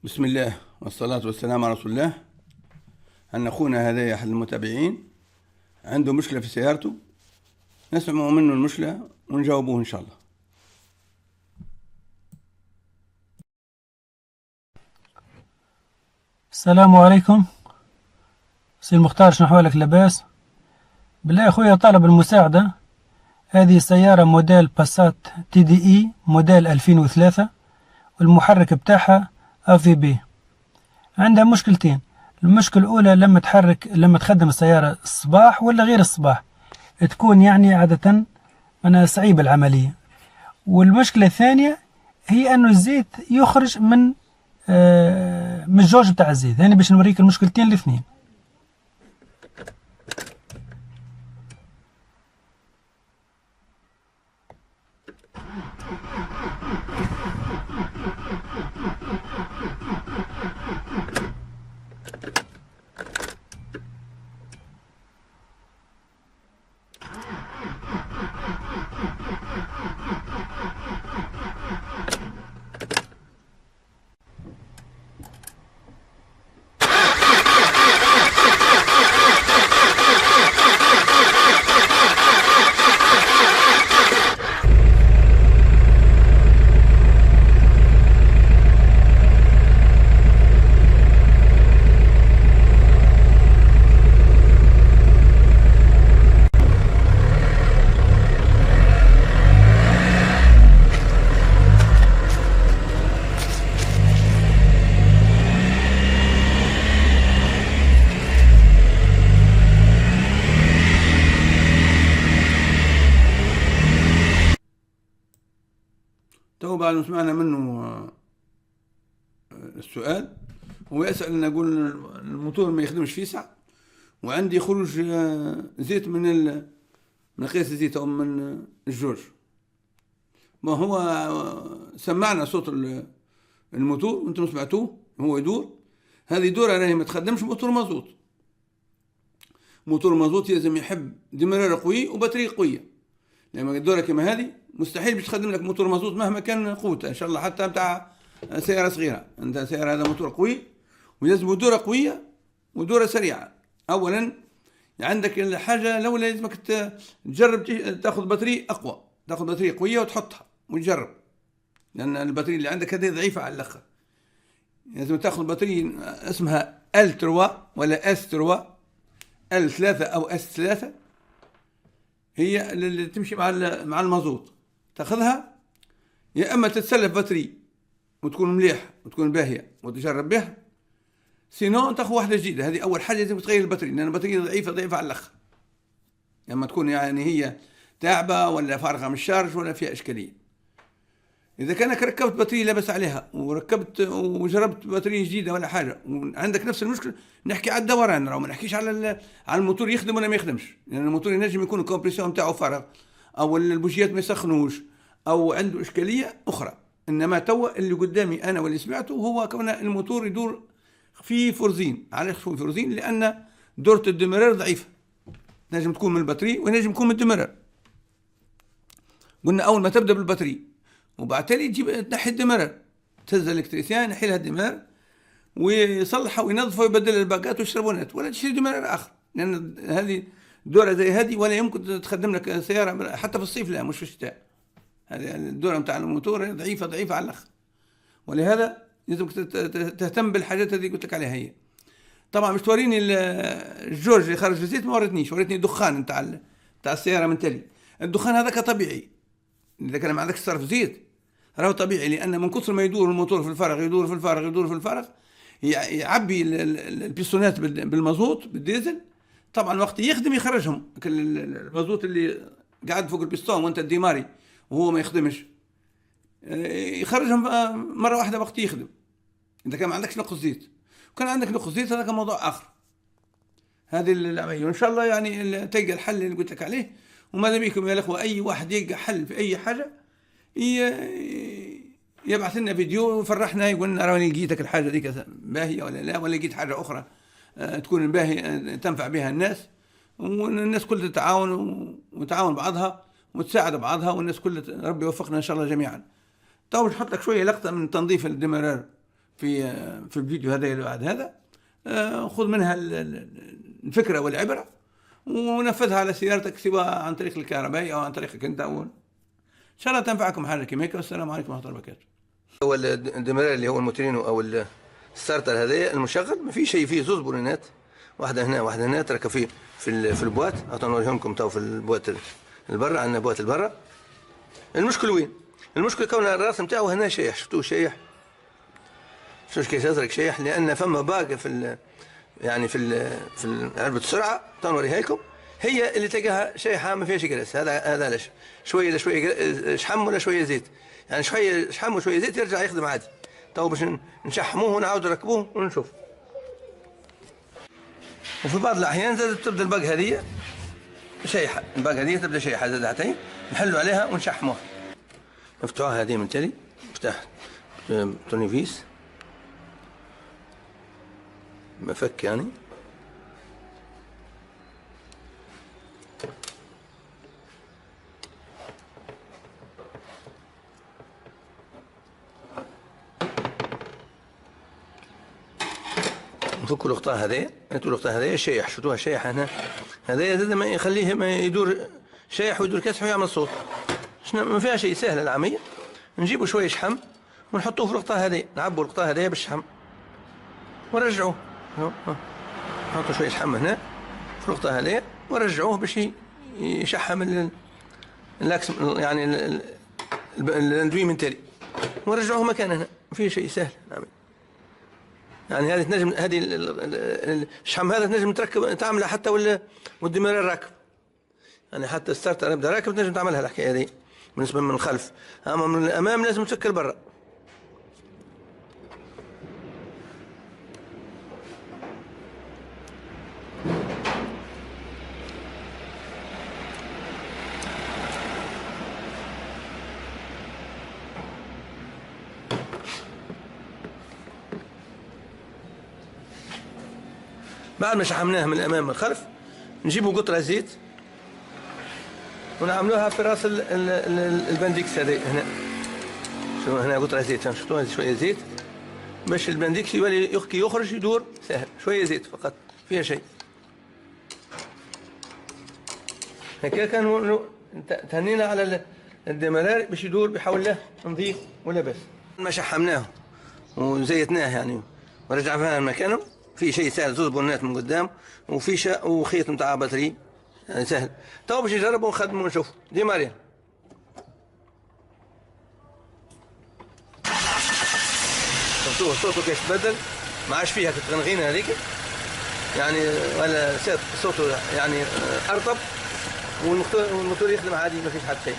بسم الله والصلاة والسلام على رسول الله. أن أخونا هذا أحد المتابعين عنده مشكلة في سيارته، نسمع منه المشكلة ونجاوبوه إن شاء الله. السلام عليكم. سي المختار، شنو أحوالك؟ لاباس؟ بالله يا خويا طالب المساعدة. هذه سيارة موديل باسات تي دي اي موديل 2003 والمحرك بتاعها AVB. عندها مشكلتين. المشكلة الأولى لما تخدم السيارة الصباح ولا غير الصباح تكون يعني عادة أنا صعيبة العملية. والمشكلة الثانية هي أنه الزيت يخرج من الجوج بتاع الزيت. يعني باش نوريك المشكلتين الاثنين. تو بعد ما سمعنا منه السؤال، هو يسأل أن أقول الموتور ما يخدمش فيه ساعة، وعندي خروج زيت من قياس الزيت أو من الجوج. ما هو سمعنا صوت الموتور وانتم سمعتوه هو يدور. هذه دورة راهي ما تخدمش موتور مازوت. موتور مازوت لازم يحب دمرار قوي وبطارية قوية. لما الدورة كما هذه مستحيل باش تخدم لك موتور مازوت مهما كان قوته، ان شاء الله حتى بتاع سيارة صغيرة. انت سيارة هذا موتور قوي ولازم دورة قوية ودورة سريعة. اولا عندك الحاجة الاولى لازمك تجرب تاخذ بطارية اقوى، تاخذ بطارية قوية وتحطها وتجرب، لان البطارية اللي عندك هذه ضعيفة على الاخر. لازم تاخذ بطارية اسمها L3 ولا S3 L3 او S3، هي اللي تمشي مع المازوت. تاخذها يا اما تتسلف بطري وتكون مليح وتكون باهيه وتجرب بها، سينو تاخذ واحده جديده. هذه اول حاجه لازم تغير البطري، لان البطاريه ضعيفه على الاخر. لما تكون يعني هي تعبه ولا فارغه من الشارج ولا فيها اشكاليه. اذا كانك ركبت بطاريه لابس عليها وركبت وجربت بطاريه جديده ولا حاجه وعندك نفس المشكله، نحكي على الدوران، ما نحكيش على الموتور يخدم ولا ما يخدمش. لان الموتور ينجم يكون الكومبريسيون نتاعو فارغ، او البوجيات ما يسخنوش، او عنده اشكاليه اخرى. انما توا اللي قدامي انا واللي سمعته هو كون الموتور يدور في فرزين. علاش في فرزين؟ لان دورة الدمرار ضعيفه، نجم تكون من البطاريه ونجم تكون من الدمرار. قلنا اول ما تبدا بالبطاريه وبعد تالي تجيب تنحي الدمرار، تهز الالكتريسيان ينحي لها الدمرار ويصلحها وينظفها ويبدل الباكات ويشربونات، ولا تشتري دمرار اخر. لان هذه دورة زي هذه ولا يمكن تخدم لك سياره حتى في الصيف، لا مش في الشتاء. هذه الدورة نتاع الموتور ضعيفه على الاخر. ولهذا لازم تهتم بالحاجات هذه قلت لك عليها. هي طبعا مش توريني الجوج اللي خرج في الزيت، ما وريتنيش الدخان نتاع السياره من تالي. الدخان هذاك طبيعي اذا كان ما عندكش صرف زيت، راهو طبيعي، لان من كثر ما يدور الموتور في الفارغ يدور في الفارغ يعبي البيستونات بالمازوت بالديزل. طبعا وقت يخدم يخرجهم، المازوت اللي قاعد فوق البيستون وانت الديماري وهو ما يخدمش يخرجهم مره واحده وقت يخدم، اذا كان ما عندكش نقص زيت. وكان عندك نقص زيت هذا كان موضوع اخر. هذه العمليه وان شاء الله يعني تلقى الحل اللي قلت لك عليه. وماذا بيكم يا الاخوه، اي واحد يلقى حل في اي حاجه يبعث لنا فيديو ويفرحنا، يقول لنا راني لقيتك الحاجه ذيك باهيه ولا لا، ولا لقيت حاجه اخرى تكون باهيه تنفع بها الناس، والناس كلها تتعاون وتعاون بعضها وتساعد بعضها، والناس كلها ربي يوفقنا ان شاء الله جميعا. تو نحط لك شويه لقطه من تنظيف الدمرار في الفيديو هذا اللي بعد هذا، خذ منها الفكرة والعبرة ونفذها على سيارتك، سواء عن طريق الكهربائي أو عن طريقك أنت، إن شاء الله تنفعكم حاجة كيما هيك. والسلام عليكم ورحمة الله وبركاته. هو الدمرار اللي هو الموتورينو او الستارتر هذايا المشغل، ما فيش شيء، فيه زوز بولينات، واحده هنا واحده هنا، تركب فيه في البوات. نوريهم لكم تو في البوات البرا، عندنا بوات البرا. المشكل وين؟ المشكل كون الراس نتاعو هنا شايح، شفتوه شايح، شوف كيف ازرق شايح، لان فما باقه في علبه السرعه، تو نوريها لكم، هي اللي تلقاها شايحه ما فيهاش جرس. هذا علاش شويه لشويه شحم ولا شويه زيت، يعني شويه شحم وشويه زيت يرجع يخدم عادي. تو باش نشحموه ونعاود نركبوه ونشوف. وفي بعض الاحيان زادت تبدا الباق هذه شايحه، الباق هذه تبدا شايحه زاد حتى نحلوا عليها ونشحموها. نفتحوها هذه من تالي، مفتاح تونيفيس مفك يعني. نفكوا القطاع هذايا، انتوا القطاع هذايا شايح، شفتوها شايحه هنا، هذايا زاد ما يخليه ما يدور شايح ويدور كاسح ويعمل صوت. ما فيها شيء، سهله العمليه. نجيبوا شويه شحم ونحطوه في القطاع هذايا، نعبوا القطاع هذايا بالشحم ونرجعوه. نحطوا شويه شحم هنا في القطاع هذايا ونرجعوه باش يشحم الاكس، يعني الاندوي من تالي، ونرجعوه مكانه هنا. ما فيه شيء، سهل نعمل. يعني هذه تنجم، هذه الشحم هذا تنجم تركب تعملها حتى والدمرار راكب، يعني حتى الستارتر يبدا راكب تنجم تعملها الحكايه هذه بالنسبه من الخلف. اما من الامام لازم تسكر برا. بعد ما شحمناها من الامام من الخلف، نجيبوا قطره زيت ونعملوها في راس البنديكس هذا هنا. شوفوا هنا قطره زيت، شفتوها شويه زيت باش البنديكس يولي يخرج يدور سهل. شويه زيت فقط، فيها شيء هكا. كان تهنينا على الدمرار باش يدور بحول له نظيف ولا بس. ما شحمناه وزيتناه يعني ورجعناه مكانه، في شيء سهل، زوز بونات من قدام وفيشه وخيط نتاع بطاري، يعني سهل. تو باش نجربوا ونخدموا ونشوف. دي ماريا شفتوه صوته كيف تبدل، ما عادش فيها كتغنغينه هذيك يعني، ولا صوته يعني ارطب، والموتور يخدم عادي ما فيش حتى شيء.